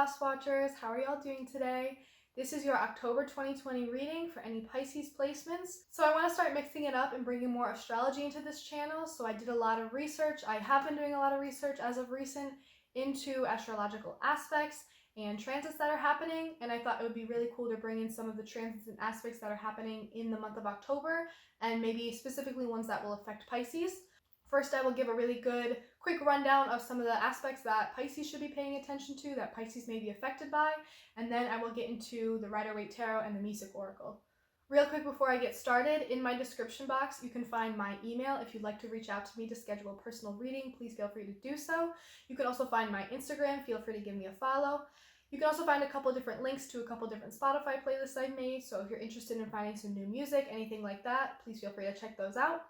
House Watchers, how are y'all doing today? This is your October 2020 reading for any Pisces placements. So I want to start mixing it up and bringing more astrology into this channel. So I did a lot of research. I have been doing a lot of research as of recent into astrological aspects and transits that are happening. And I thought it would be really cool to bring in some of the transits and aspects that are happening in the month of October, and maybe specifically ones that will affect Pisces. First, I will give a really good quick rundown of some of the aspects that Pisces should be paying attention to, that Pisces may be affected by, and then I will get into the Rider-Waite Tarot and the Mystic Oracle. Real quick before I get started, in my description box you can find my email. If you'd like to reach out to me to schedule a personal reading, please feel free to do so. You can also find my Instagram, feel free to give me a follow. You can also find a couple different links to a couple different Spotify playlists I've made, so if you're interested in finding some new music, anything like that, please feel free to check those out.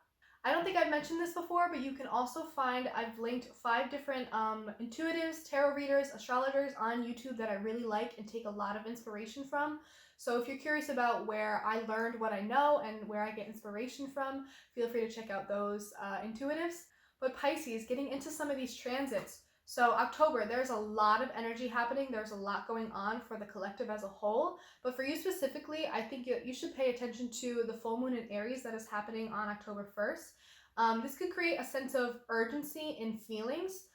I don't think I've mentioned this before, but you can also find, I've linked 5 different intuitives, tarot readers, astrologers on YouTube that I really like and take a lot of inspiration from. So if you're curious about where I learned what I know and where I get inspiration from, feel free to check out those intuitives. But Pisces, getting into some of these transits. So October, there's a lot of energy happening. There's a lot going on for the collective as a whole. But for you specifically, I think you should pay attention to the full moon in Aries that is happening on October 1st. This could create a sense of urgency in feelings.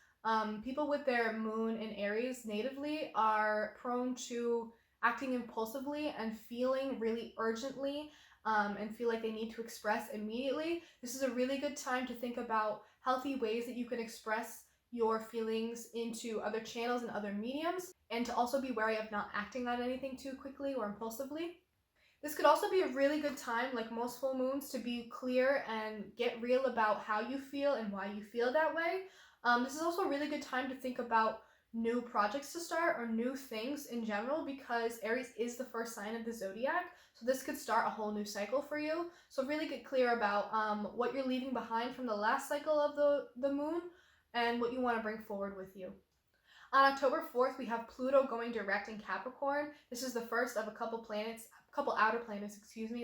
People with their moon in Aries natively are prone to acting impulsively and feeling really urgently and feel like they need to express immediately. This is a really good time to think about healthy ways that you can express your feelings into other channels and other mediums, and to also be wary of not acting on anything too quickly or impulsively. This could also be a really good time, like most full moons, to be clear and get real about how you feel and why you feel that way. This is also a really good time to think about new projects to start or new things in general, because Aries is the first sign of the zodiac, so this could start a whole new cycle for you. So really get clear about what you're leaving behind from the last cycle of the moon and what you want to bring forward with you. On October 4th, we have Pluto going direct in Capricorn. This is the first of a couple outer planets,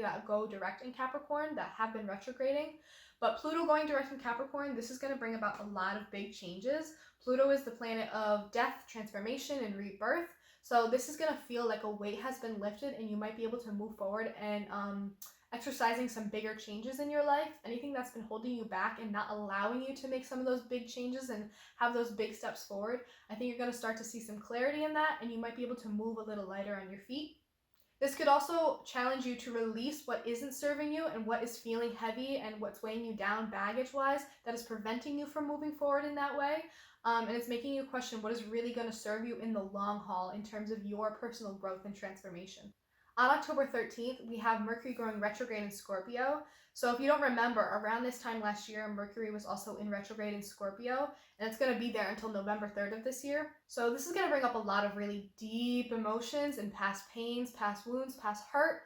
that go direct in Capricorn that have been retrograding. But Pluto going direct in Capricorn, this is going to bring about a lot of big changes. Pluto is the planet of death, transformation, and rebirth. So this is going to feel like a weight has been lifted and you might be able to move forward and exercising some bigger changes in your life. Anything that's been holding you back and not allowing you to make some of those big changes and have those big steps forward, I think you're going to start to see some clarity in that, and you might be able to move a little lighter on your feet. This could also challenge you to release what isn't serving you and what is feeling heavy and what's weighing you down baggage-wise that is preventing you from moving forward in that way. And it's making you question what is really going to serve you in the long haul in terms of your personal growth and transformation. On October 13th, we have Mercury going retrograde in Scorpio. So if you don't remember, around this time last year, Mercury was also in retrograde in Scorpio, and it's going to be there until November 3rd of this year. So this is going to bring up a lot of really deep emotions and past pains, past wounds, past hurt,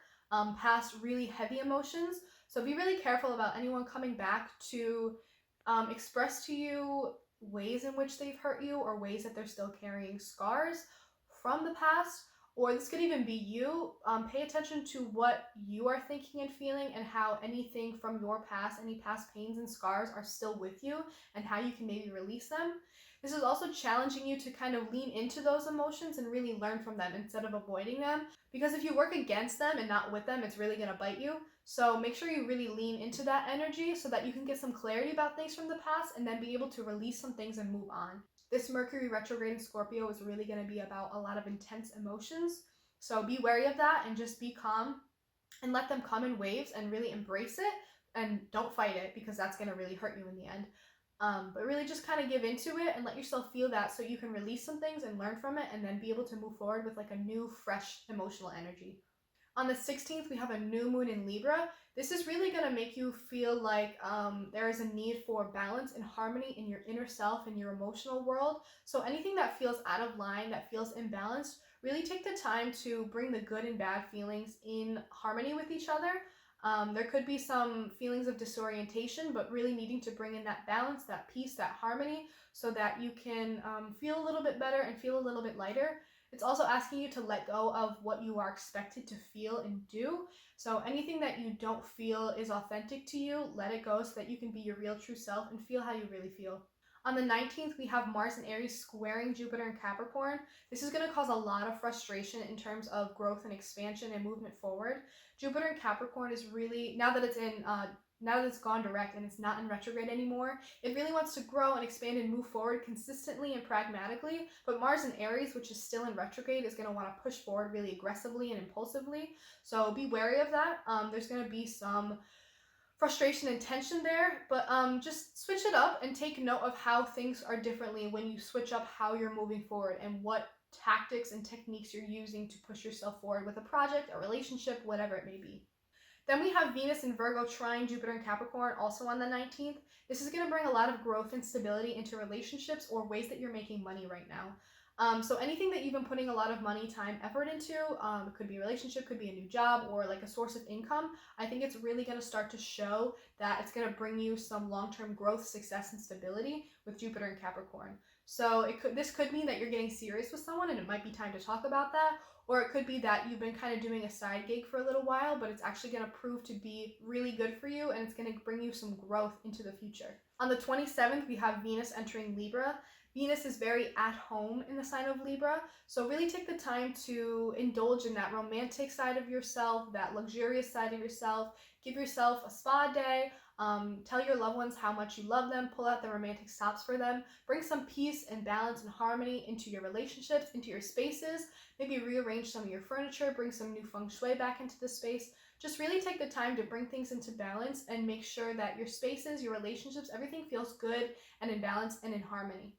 past really heavy emotions. So be really careful about anyone coming back to express to you ways in which they've hurt you, or ways that they're still carrying scars from the past. Or this could even be you. Pay attention to what you are thinking and feeling, and how anything from your past, any past pains and scars, are still with you, and how you can maybe release them. This is also challenging you to kind of lean into those emotions and really learn from them instead of avoiding them. Because if you work against them and not with them, it's really going to bite you. So make sure you really lean into that energy so that you can get some clarity about things from the past and then be able to release some things and move on. This Mercury retrograde in Scorpio is really going to be about a lot of intense emotions. So be wary of that and just be calm and let them come in waves and really embrace it, and don't fight it, because that's going to really hurt you in the end. But really just kind of give into it and let yourself feel that, so you can release some things and learn from it, and then be able to move forward with like a new, fresh emotional energy. On the 16th, we have a new moon in Libra. This is really going to make you feel like there is a need for balance and harmony in your inner self and your emotional world. So anything that feels out of line, that feels imbalanced, really take the time to bring the good and bad feelings in harmony with each other. There could be some feelings of disorientation, but really needing to bring in that balance, that peace, that harmony, so that you can feel a little bit better and feel a little bit lighter. It's also asking you to let go of what you are expected to feel and do. So anything that you don't feel is authentic to you, let it go so that you can be your real true self and feel how you really feel. On the 19th, we have Mars and Aries squaring Jupiter and Capricorn. This is going to cause a lot of frustration in terms of growth and expansion and movement forward. Jupiter and Capricorn is really, now that it's gone direct and it's not in retrograde anymore, it really wants to grow and expand and move forward consistently and pragmatically. But Mars in Aries, which is still in retrograde, is going to want to push forward really aggressively and impulsively. So be wary of that. There's going to be some frustration and tension there, but just switch it up and take note of how things are differently when you switch up how you're moving forward and what tactics and techniques you're using to push yourself forward with a project, a relationship, whatever it may be. Then we have Venus in Virgo trine Jupiter and Capricorn also on the 19th. This is going to bring a lot of growth and stability into relationships or ways that you're making money right now. So anything that you've been putting a lot of money, time, effort into, it could be a relationship, could be a new job, or like a source of income, I think it's really going to start to show that it's going to bring you some long-term growth, success, and stability with Jupiter and Capricorn. So this could mean that you're getting serious with someone and it might be time to talk about that, or it could be that you've been kind of doing a side gig for a little while, but it's actually going to prove to be really good for you and it's going to bring you some growth into the future. On the 27th, we have Venus entering Libra. Venus is very at home in the sign of Libra, so really take the time to indulge in that romantic side of yourself, that luxurious side of yourself. Give yourself a spa day, tell your loved ones how much you love them, pull out the romantic stops for them, bring some peace and balance and harmony into your relationships, into your spaces, maybe rearrange some of your furniture, bring some new feng shui back into the space. Just really take the time to bring things into balance and make sure that your spaces, your relationships, everything feels good and in balance and in harmony.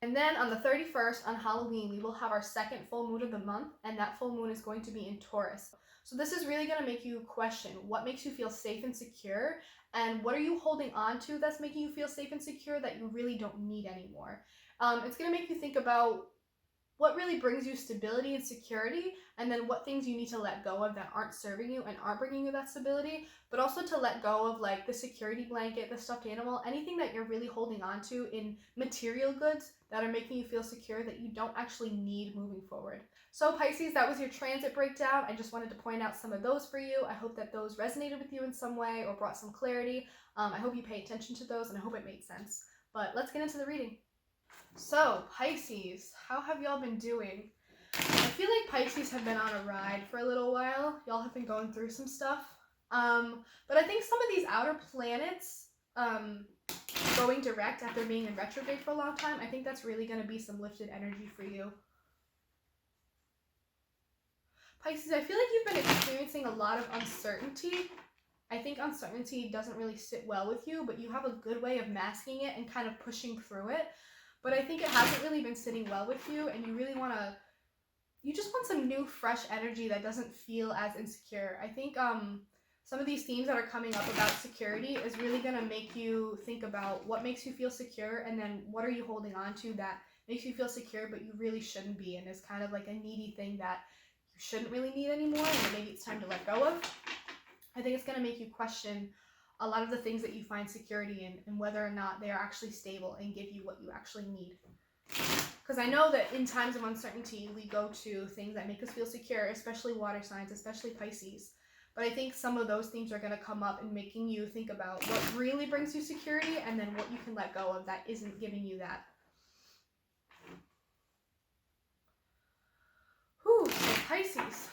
And then on the 31st, on Halloween, we will have our second full moon of the month, and that full moon is going to be in Taurus. So this is really going to make you question what makes you feel safe and secure, and what are you holding on to that's making you feel safe and secure that you really don't need anymore. It's going to make you think about what really brings you stability and security, and then what things you need to let go of that aren't serving you and aren't bringing you that stability, but also to let go of like the security blanket, the stuffed animal, anything that you're really holding on to in material goods that are making you feel secure that you don't actually need moving forward. So Pisces, that was your transit breakdown. I just wanted to point out some of those for you. I hope that those resonated with you in some way or brought some clarity. I hope you pay attention to those and I hope it made sense. But let's get into the reading. So, Pisces, how have y'all been doing? I feel like Pisces have been on a ride for a little while. Y'all have been going through some stuff. But I think some of these outer planets going direct after being in retrograde for a long time, I think that's really going to be some lifted energy for you. Pisces, I feel like you've been experiencing a lot of uncertainty. I think uncertainty doesn't really sit well with you, but you have a good way of masking it and kind of pushing through it. But I think it hasn't really been sitting well with you, and you really you just want some new, fresh energy that doesn't feel as insecure. I think some of these themes that are coming up about security is really going to make you think about what makes you feel secure, and then what are you holding on to that makes you feel secure, but you really shouldn't be, and is kind of like a needy thing that you shouldn't really need anymore, and maybe it's time to let go of. I think it's going to make you question a lot of the things that you find security in and whether or not they are actually stable and give you what you actually need. Because I know that in times of uncertainty, we go to things that make us feel secure, especially water signs, especially Pisces. But I think some of those themes are going to come up and making you think about what really brings you security and then what you can let go of that isn't giving you that. Whew, so Pisces.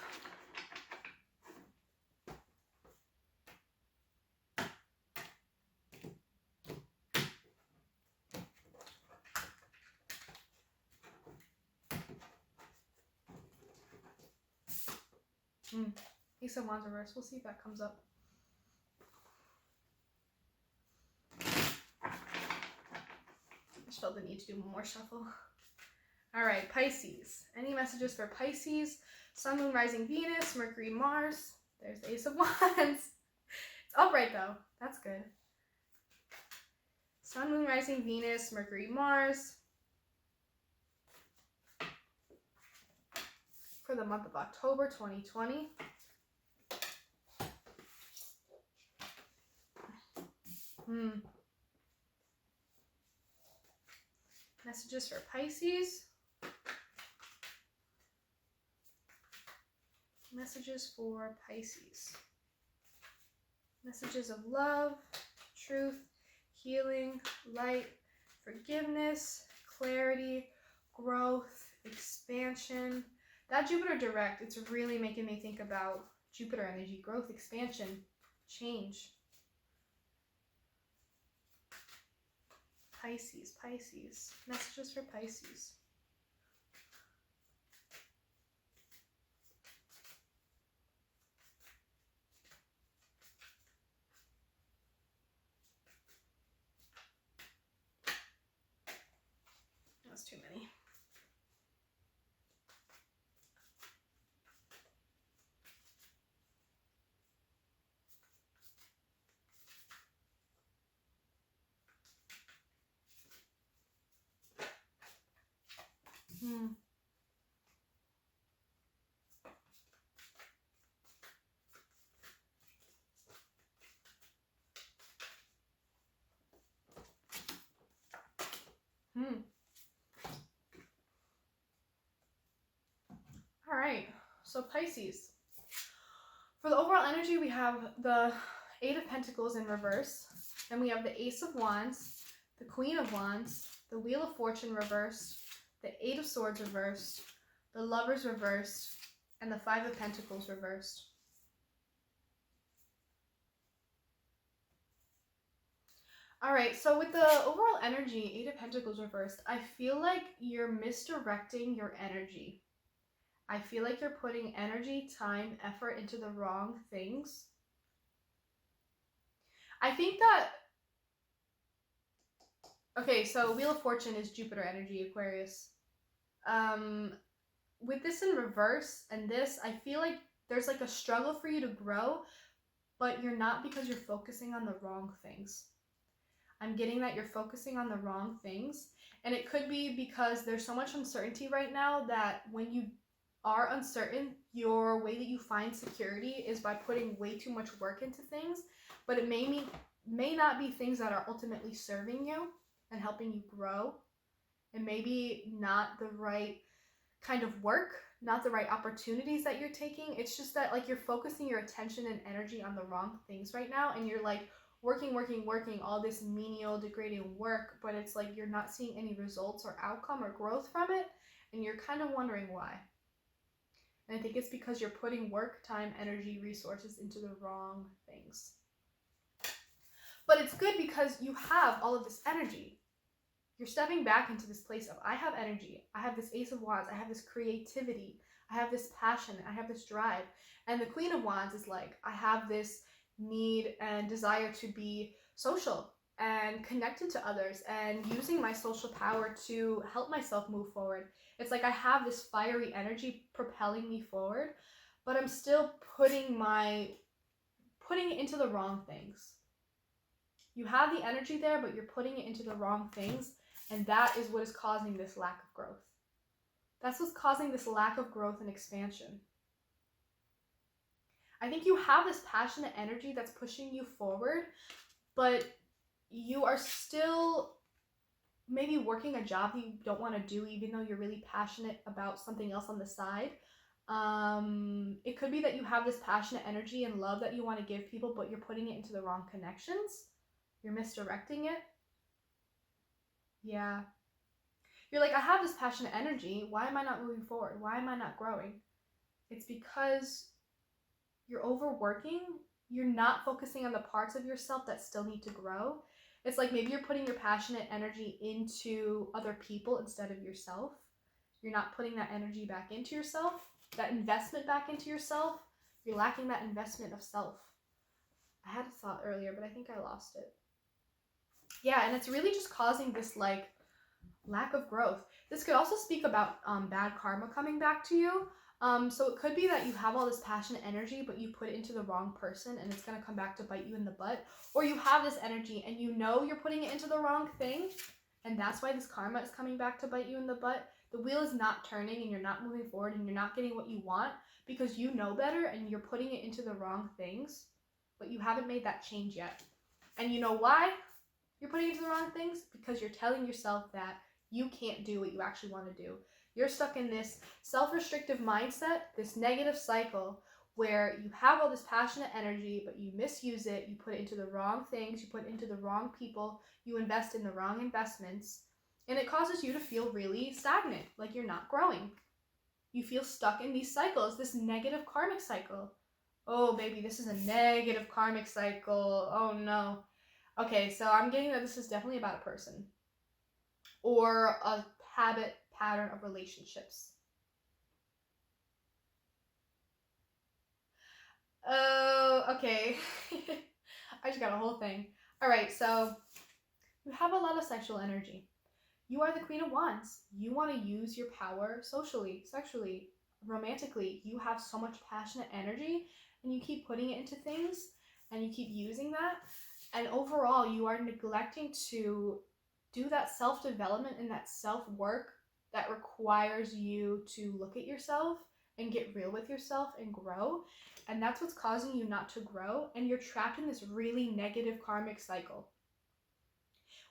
Ace of Wands reverse. We'll see if that comes up. I just felt the need to do more shuffle. All right, Pisces. Any messages for Pisces? Sun, Moon, Rising, Venus, Mercury, Mars. There's the Ace of Wands. It's upright though. That's good. Sun, Moon, Rising, Venus, Mercury, Mars. For the month of October 2020. Messages for Pisces. Messages for Pisces. Messages of love, truth, healing, light, forgiveness, clarity, growth, expansion. That Jupiter direct, it's really making me think about Jupiter energy, growth, expansion, change. Pisces, Pisces. Messages for Pisces. That's too many. All right, so Pisces. For the overall energy, we have the Eight of Pentacles in reverse. Then we have the Ace of Wands, the Queen of Wands, the Wheel of Fortune reversed, the Eight of Swords reversed, the Lovers reversed, and the Five of Pentacles reversed. All right, so with the overall energy, Eight of Pentacles reversed, I feel like you're misdirecting your energy. I feel like you're putting energy, time, effort into the wrong things. I think that, okay, so Wheel of Fortune is Jupiter energy, Aquarius. With this in reverse and this, I feel like there's like a struggle for you to grow, but you're not, because you're focusing on the wrong things. I'm getting that you're focusing on the wrong things. And it could be because there's so much uncertainty right now that when you are uncertain, your way that you find security is by putting way too much work into things, but it may not be things that are ultimately serving you and helping you grow. And maybe not the right kind of work, not the right opportunities that you're taking. It's just that like you're focusing your attention and energy on the wrong things right now, and you're like working all this menial, degrading work, but it's like you're not seeing any results or outcome or growth from it, and you're kind of wondering why. And I think it's because you're putting work, time, energy, resources into the wrong things. But it's good because you have all of this energy. You're stepping back into this place of, I have energy, I have this Ace of Wands, I have this creativity, I have this passion, I have this drive. And the Queen of Wands is like, I have this need and desire to be social and connected to others and using my social power to help myself move forward. It's like I have this fiery energy propelling me forward, but I'm still putting it into the wrong things. You have the energy there, but you're putting it into the wrong things, and that is what is causing this lack of growth. That's what's causing this lack of growth and expansion. I think you have this passionate energy that's pushing you forward, but you are still maybe working a job that you don't want to do, even though you're really passionate about something else on the side. It could be that you have this passionate energy and love that you want to give people, but you're putting it into the wrong connections. You're misdirecting it. Yeah. You're like, I have this passionate energy. Why am I not moving forward? Why am I not growing? It's because you're overworking. You're not focusing on the parts of yourself that still need to grow. It's like maybe you're putting your passionate energy into other people instead of yourself. You're not putting that energy back into yourself, that investment back into yourself. You're lacking that investment of self. I had a thought earlier, but I think I lost it. Yeah, and it's really just causing this like lack of growth. This could also speak about bad karma coming back to you. So it could be that you have all this passionate energy, but you put it into the wrong person and it's going to come back to bite you in the butt. Or you have this energy and you know you're putting it into the wrong thing, and that's why this karma is coming back to bite you in the butt. The wheel is not turning and you're not moving forward and you're not getting what you want because you know better and you're putting it into the wrong things, but you haven't made that change yet. And you know why you're putting it into the wrong things? Because you're telling yourself that you can't do what you actually want to do. You're stuck in this self-restrictive mindset, this negative cycle where you have all this passionate energy, but you misuse it, you put it into the wrong things, you put it into the wrong people, you invest in the wrong investments, and it causes you to feel really stagnant, like you're not growing. You feel stuck in these cycles, this negative karmic cycle. Oh, baby, this is a negative karmic cycle. Oh, no. Okay, so I'm getting that this is definitely about a person or a habit pattern of relationships. Oh, okay. I just got a whole thing. All right, so you have a lot of sexual energy. You are the Queen of Wands. You want to use your power socially, sexually, romantically. You have so much passionate energy and you keep putting it into things and you keep using that. And overall, you are neglecting to do that self-development and that self-work that requires you to look at yourself and get real with yourself and grow. And that's what's causing you not to grow. And you're trapped in this really negative karmic cycle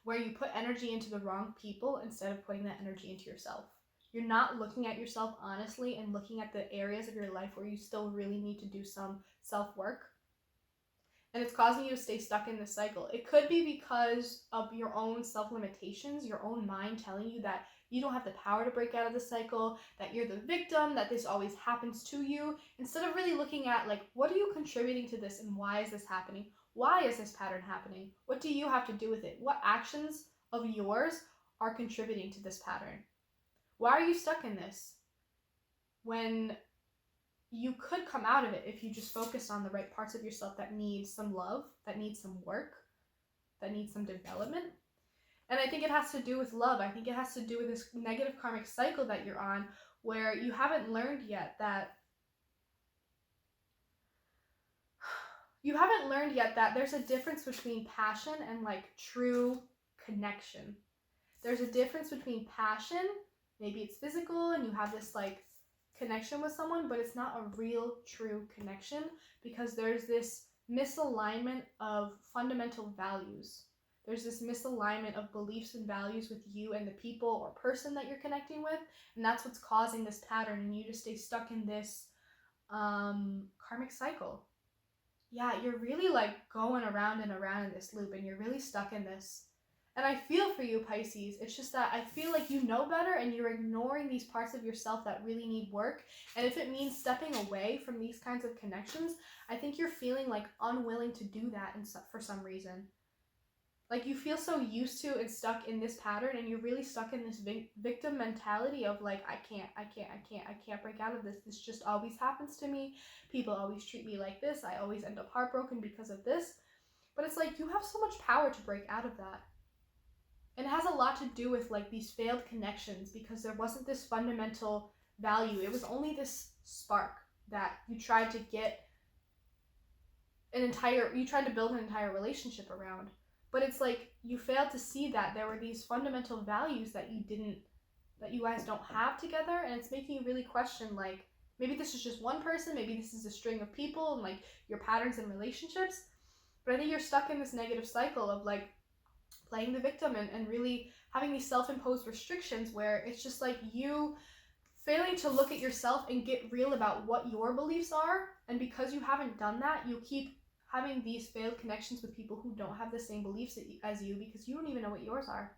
where you put energy into the wrong people instead of putting that energy into yourself. You're not looking at yourself honestly and looking at the areas of your life where you still really need to do some self-work. And it's causing you to stay stuck in this cycle. It could be because of your own self-limitations, your own mind telling you that you don't have the power to break out of the cycle, that you're the victim, that this always happens to you, instead of really looking at, like, what are you contributing to this and why is this happening? Why is this pattern happening? What do you have to do with it? What actions of yours are contributing to this pattern? Why are you stuck in this? When you could come out of it if you just focused on the right parts of yourself that need some love, that need some work, that need some development. And I think it has to do with love. I think it has to do with this negative karmic cycle that you're on where you haven't learned yet that there's a difference between passion and like true connection. There's a difference between passion, maybe it's physical and you have this like connection with someone, but it's not a real true connection because there's this misalignment of fundamental values. There's this misalignment of beliefs and values with you and the people or person that you're connecting with, and that's what's causing this pattern, and you just stay stuck in this karmic cycle. Yeah, you're really like going around and around in this loop, and you're really stuck in this. And I feel for you, Pisces. It's just that I feel like you know better and you're ignoring these parts of yourself that really need work. And if it means stepping away from these kinds of connections, I think you're feeling like unwilling to do that for some reason. Like you feel so used to and stuck in this pattern, and you're really stuck in this victim mentality of like, I can't break out of this. This just always happens to me. People always treat me like this. I always end up heartbroken because of this. But it's like you have so much power to break out of that. And it has a lot to do with like these failed connections because there wasn't this fundamental value. It was only this spark that you tried to get you tried to build an entire relationship around. But it's like you failed to see that there were these fundamental values that you guys don't have together, and it's making you really question like maybe this is just one person, maybe this is a string of people and like your patterns in relationships. But I think you're stuck in this negative cycle of like playing the victim and really having these self-imposed restrictions where it's just like you failing to look at yourself and get real about what your beliefs are. And because you haven't done that, you keep having these failed connections with people who don't have the same beliefs as you because you don't even know what yours are.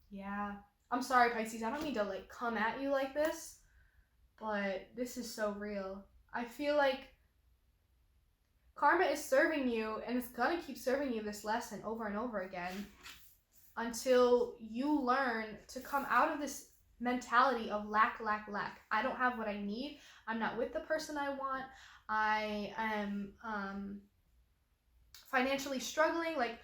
Yeah. I'm sorry, Pisces. I don't mean to like come at you like this, but this is so real. I feel like karma is serving you, and it's gonna keep serving you this lesson over and over again until you learn to come out of this mentality of lack. I don't have what I need. I'm not with the person I want. I am financially struggling. Like,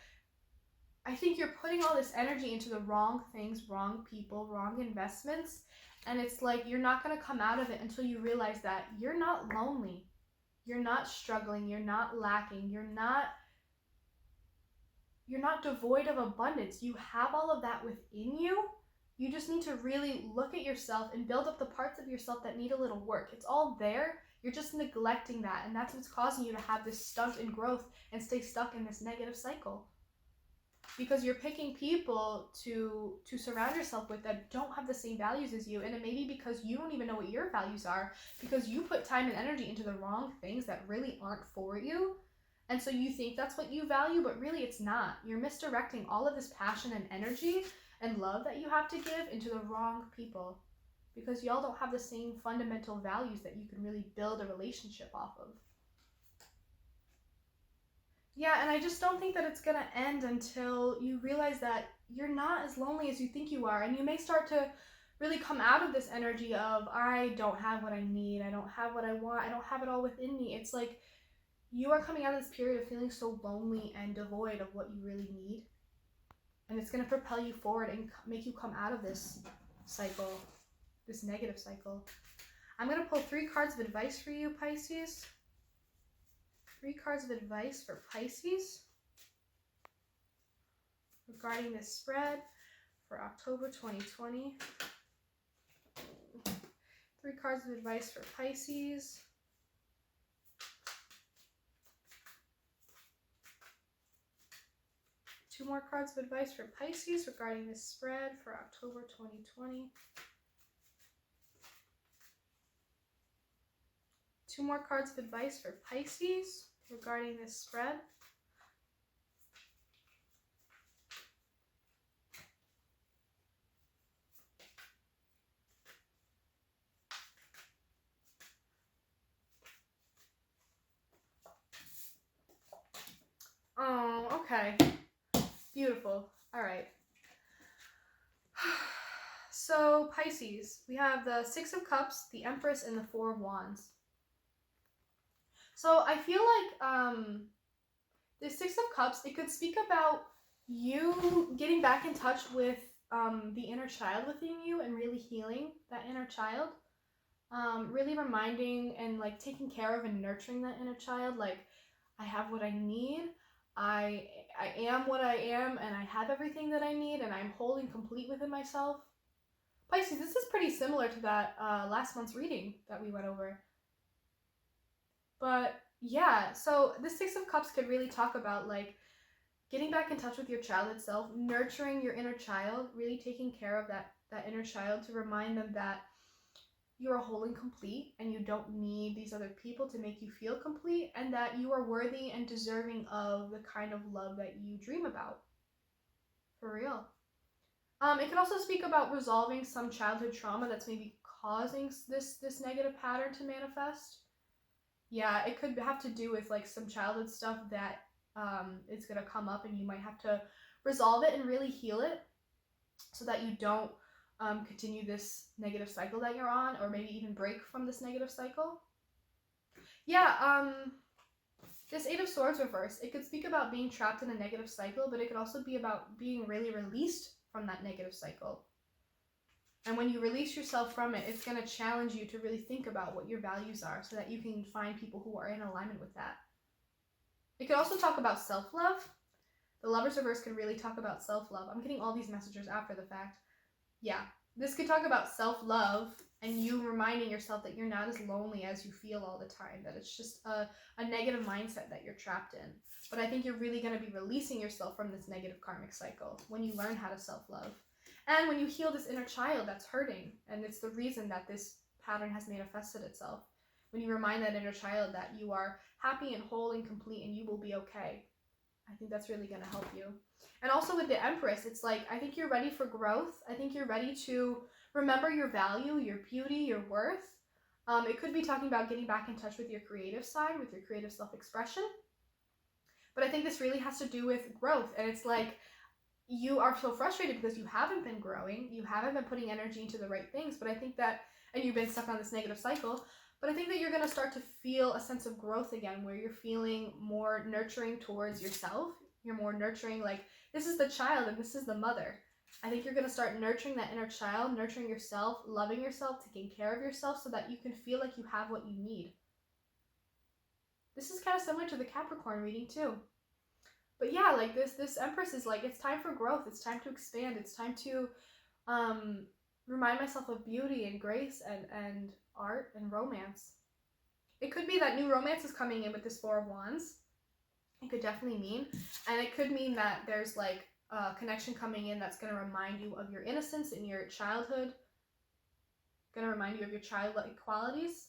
I think you're putting all this energy into the wrong things, wrong people, wrong investments, and it's like you're not gonna come out of it until you realize that you're not lonely. You're not struggling, you're not lacking, you're not devoid of abundance. You have all of that within you. You just need to really look at yourself and build up the parts of yourself that need a little work. It's all there. You're just neglecting that, and that's what's causing you to have this stunt in growth and stay stuck in this negative cycle. because you're picking people to surround yourself with that don't have the same values as you. And it may be because you don't even know what your values are, because you put time and energy into the wrong things that really aren't for you. And so you think that's what you value, but really it's not. You're misdirecting all of this passion and energy and love that you have to give into the wrong people, because y'all don't have the same fundamental values that you can really build a relationship off of. Yeah, and I just don't think that it's going to end until you realize that you're not as lonely as you think you are. And you may start to really come out of this energy of, I don't have what I need, I don't have what I want, I don't have it all within me. It's like you are coming out of this period of feeling so lonely and devoid of what you really need. And it's going to propel you forward and make you come out of this cycle, this negative cycle. I'm going to pull 3 cards of advice for you, Pisces. 3 cards of advice for Pisces regarding this spread for October 2020. 3 cards of advice for Pisces. Two more cards of advice for Pisces regarding this spread for October 2020. 2 more cards of advice for Pisces regarding this spread. Oh, okay. Beautiful. All right. So, Pisces, we have the 6 of Cups, the Empress, and the 4 of Wands. So, I feel like the 6 of Cups, it could speak about you getting back in touch with the inner child within you and really healing that inner child. Really reminding and like taking care of and nurturing that inner child. Like, I have what I need. I am what I am, and I have everything that I need, and I'm whole and complete within myself. Pisces, this is pretty similar to that last month's reading that we went over. But yeah, so the 6 of Cups could really talk about like getting back in touch with your childhood self, nurturing your inner child, really taking care of that inner child to remind them that you're whole and complete and you don't need these other people to make you feel complete, and that you are worthy and deserving of the kind of love that you dream about. For real. It can also speak about resolving some childhood trauma that's maybe causing this negative pattern to manifest. Yeah, it could have to do with like some childhood stuff that is going to come up, and you might have to resolve it and really heal it so that you don't continue this negative cycle that you're on, or maybe even break from this negative cycle. Yeah, this 8 of Swords reversed, it could speak about being trapped in a negative cycle, but it could also be about being really released from that negative cycle. And when you release yourself from it, it's going to challenge you to really think about what your values are so that you can find people who are in alignment with that. It could also talk about self-love. The Lover's reverse could really talk about self-love. I'm getting all these messages after the fact. Yeah, this could talk about self-love and you reminding yourself that you're not as lonely as you feel all the time, that it's just a negative mindset that you're trapped in. But I think you're really going to be releasing yourself from this negative karmic cycle when you learn how to self-love. And when you heal this inner child that's hurting, and it's the reason that this pattern has manifested itself. When you remind that inner child that you are happy and whole and complete and you will be okay. I think that's really going to help you. And also with the Empress, it's like, I think you're ready for growth. I think you're ready to remember your value, your beauty, your worth. It could be talking about getting back in touch with your creative side, with your creative self-expression. But I think this really has to do with growth. And it's like, you are so frustrated because you haven't been growing. You haven't been putting energy into the right things. But I think that, and you've been stuck on this negative cycle. But I think that you're going to start to feel a sense of growth again, where you're feeling more nurturing towards yourself. You're more nurturing, like, this is the child and this is the mother. I think you're going to start nurturing that inner child, nurturing yourself, loving yourself, taking care of yourself so that you can feel like you have what you need. This is kind of similar to the Capricorn reading too. But yeah, like this Empress is like, it's time for growth. It's time to expand. It's time to remind myself of beauty and grace and art and romance. It could be that new romance is coming in with this 4 of Wands. It could definitely mean. And it could mean that there's like connection coming in that's going to remind you of your innocence in your childhood, going to remind you of your childlike qualities.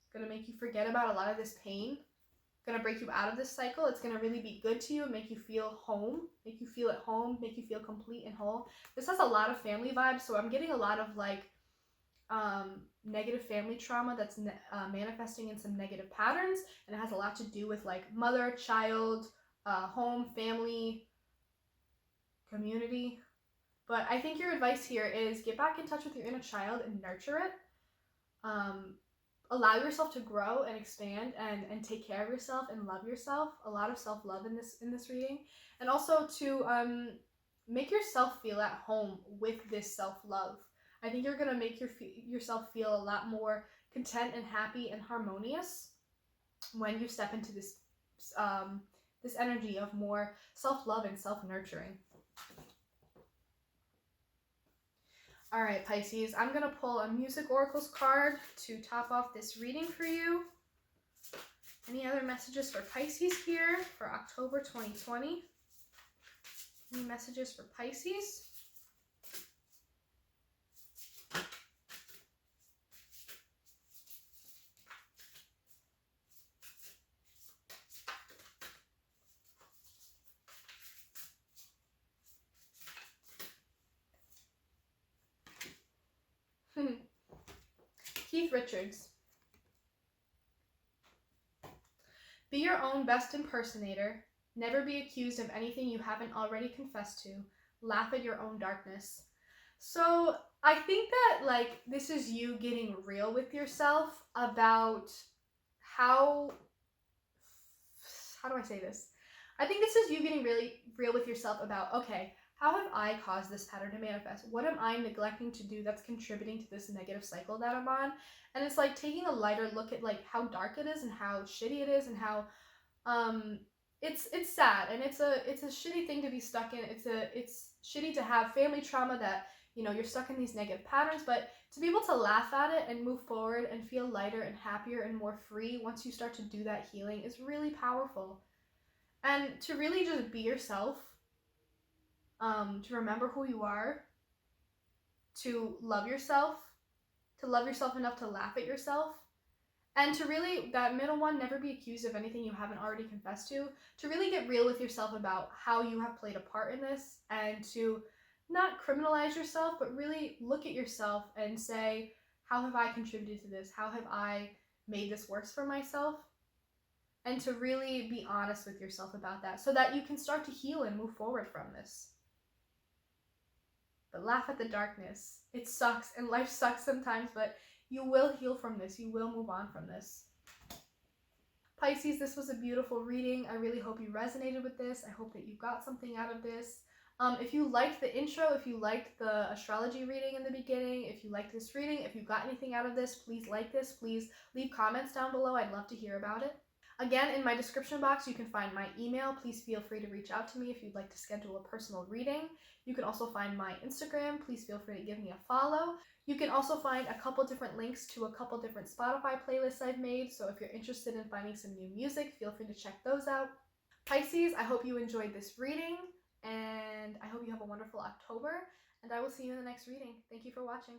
It's going to make you forget about a lot of this pain, going to break you out of this cycle. It's going to really be good to you, make you feel home, make you feel at home, make you feel complete and whole. This has a lot of family vibes, so I'm getting a lot of like negative family trauma that's manifesting in some negative patterns, and it has a lot to do with like mother, child, home, family, community. But I think your advice here is get back in touch with your inner child and nurture it. Allow yourself to grow and expand and take care of yourself and love yourself. A lot of self-love in this reading. And also to make yourself feel at home with this self-love. I think you're going to make yourself feel a lot more content and happy and harmonious when you step into this this energy of more self-love and self-nurturing. All right, Pisces, I'm going to pull a Music Oracles card to top off this reading for you. Any other messages for Pisces here for October 2020? Any messages for Pisces? Keith Richards. Be your own best impersonator. Never be accused of anything you haven't already confessed to. Laugh at your own darkness. So I think that like this is you getting real with yourself about how do I say this? I think this is you getting really real with yourself about, okay, how have I caused this pattern to manifest? What am I neglecting to do that's contributing to this negative cycle that I'm on? And it's like taking a lighter look at like how dark it is and how shitty it is and how it's sad and it's a shitty thing to be stuck in. It's shitty to have family trauma that, you know, you're stuck in these negative patterns, but to be able to laugh at it and move forward and feel lighter and happier and more free once you start to do that healing is really powerful. And to really just be yourself, to remember who you are, to love yourself enough to laugh at yourself, and to really, that middle one, never be accused of anything you haven't already confessed to really get real with yourself about how you have played a part in this, and to not criminalize yourself, but really look at yourself and say, how have I contributed to this? How have I made this worse for myself? And to really be honest with yourself about that so that you can start to heal and move forward from this. But laugh at the darkness. It sucks and life sucks sometimes, but you will heal from this. You will move on from this. Pisces, this was a beautiful reading. I really hope you resonated with this. I hope that you got something out of this. If you liked the intro, if you liked the astrology reading in the beginning, if you liked this reading, if you got anything out of this, please like this. Please leave comments down below. I'd love to hear about it. Again, in my description box, you can find my email. Please feel free to reach out to me if you'd like to schedule a personal reading. You can also find my Instagram. Please feel free to give me a follow. You can also find a couple different links to a couple different Spotify playlists I've made. So if you're interested in finding some new music, feel free to check those out. Pisces, I hope you enjoyed this reading, and I hope you have a wonderful October, and I will see you in the next reading. Thank you for watching.